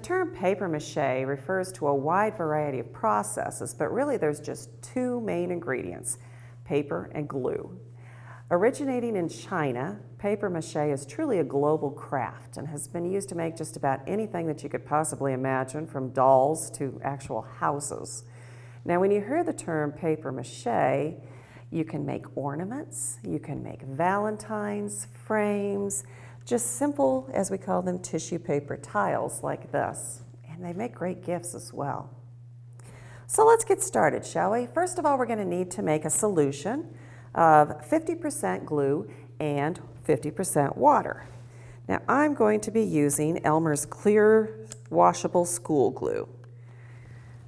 term paper mache refers to a wide variety of processes, but really there's just two main ingredients, paper and glue. Originating in China, paper mache is truly a global craft and has been used to make just about anything that you could possibly imagine, from dolls to actual houses. Now, when you hear the term paper mache, you can make ornaments, you can make valentines, frames, just simple, as we call them, tissue paper tiles like this. And they make great gifts as well. So let's get started, shall we? First of all, we're going to need to make a solution of 50% glue and 50% water. Now, I'm going to be using Elmer's clear washable school glue.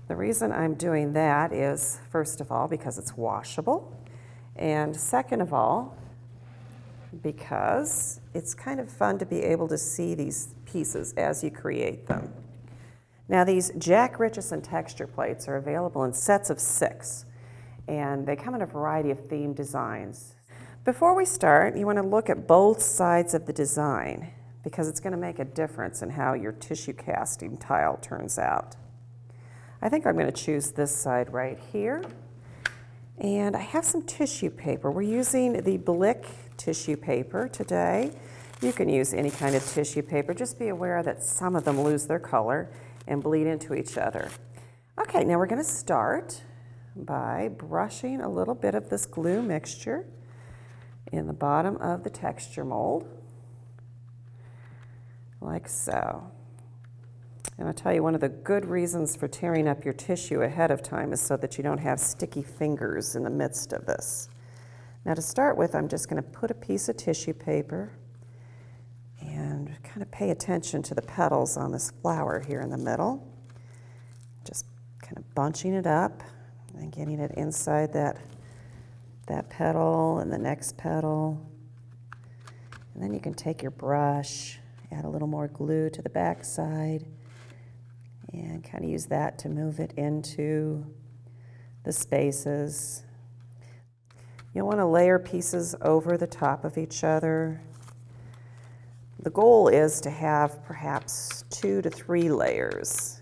The reason I'm doing that is, first of all, because it's washable, and second of all, because it's kind of fun to be able to see these pieces as you create them. Now, these Jack Richardson texture plates are available in sets of 6, and they come in a variety of themed designs. Before we start, you want to look at both sides of the design, because it's going to make a difference in how your tissue casting tile turns out. I think I'm going to choose this side right here. And I have some tissue paper. We're using the Blick tissue paper today. You can use any kind of tissue paper. Just be aware that some of them lose their color and bleed into each other. Okay, now we're going to start by brushing a little bit of this glue mixture in the bottom of the texture mold, like so. And I'll tell you, one of the good reasons for tearing up your tissue ahead of time is so that you don't have sticky fingers in the midst of this. Now, to start with, I'm just going to put a piece of tissue paper and kind of pay attention to the petals on this flower here in the middle. Just kind of bunching it up and getting it inside that petal and the next petal. And then you can take your brush, add a little more glue to the back side, and kind of use that to move it into the spaces. You'll want to layer pieces over the top of each other. The goal is to have perhaps 2 to 3 layers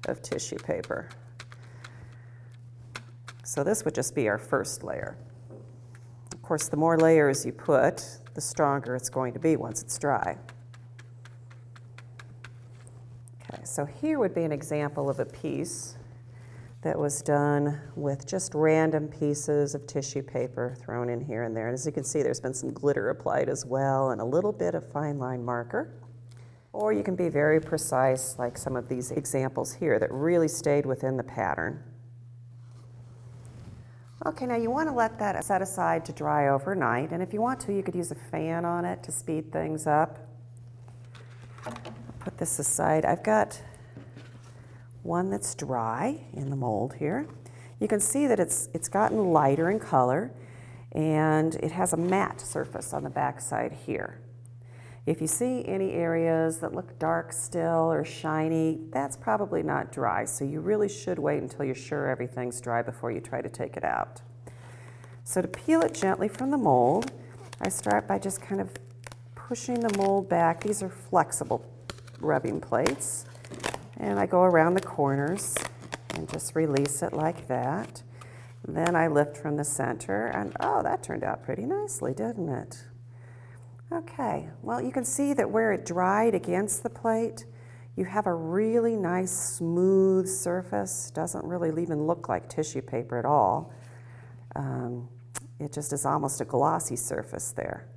of tissue paper. So this would just be our first layer. Of course, the more layers you put, the stronger it's going to be once it's dry. So here would be an example of a piece that was done with just random pieces of tissue paper thrown in here and there. And as you can see, there's been some glitter applied as well and a little bit of fine line marker. Or you can be very precise, like some of these examples here that really stayed within the pattern. Okay, now you want to let that set aside to dry overnight. And if you want to, you could use a fan on it to speed things up. Put this aside. I've got one that's dry in the mold here. You can see that it's gotten lighter in color, and it has a matte surface on the back side here. If you see any areas that look dark still or shiny, that's probably not dry, so you really should wait until you're sure everything's dry before you try to take it out. So to peel it gently from the mold, I start by just kind of pushing the mold back. These are flexible rubbing plates, and I go around the corners and just release it like that. Then I lift from the center, and oh, that turned out pretty nicely, didn't it? Okay, well, you can see that where it dried against the plate, you have a really nice smooth surface. Doesn't really even look like tissue paper at all. It just is almost a glossy surface there.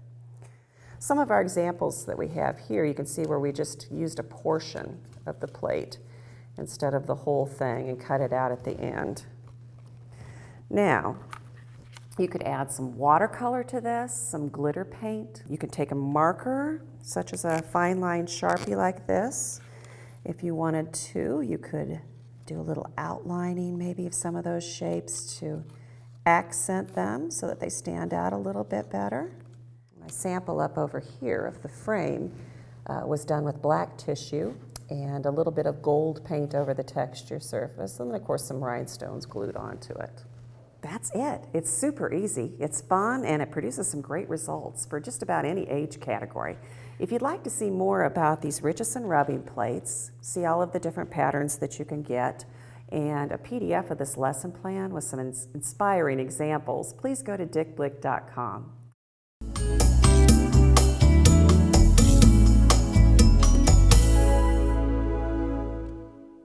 Some of our examples that we have here, you can see where we just used a portion of the plate instead of the whole thing and cut it out at the end. Now, you could add some watercolor to this, some glitter paint. You could take a marker, such as a fine line Sharpie like this. If you wanted to, you could do a little outlining maybe of some of those shapes to accent them so that they stand out a little bit better. My sample up over here of the frame was done with black tissue and a little bit of gold paint over the texture surface, and then of course some rhinestones glued onto it. that's it. It's super easy, it's fun, and it produces some great results for just about any age category. If you'd like to see more about these Richardson rubbing plates, see all of the different patterns that you can get, and a PDF of this lesson plan with some inspiring examples, please go to dickblick.com.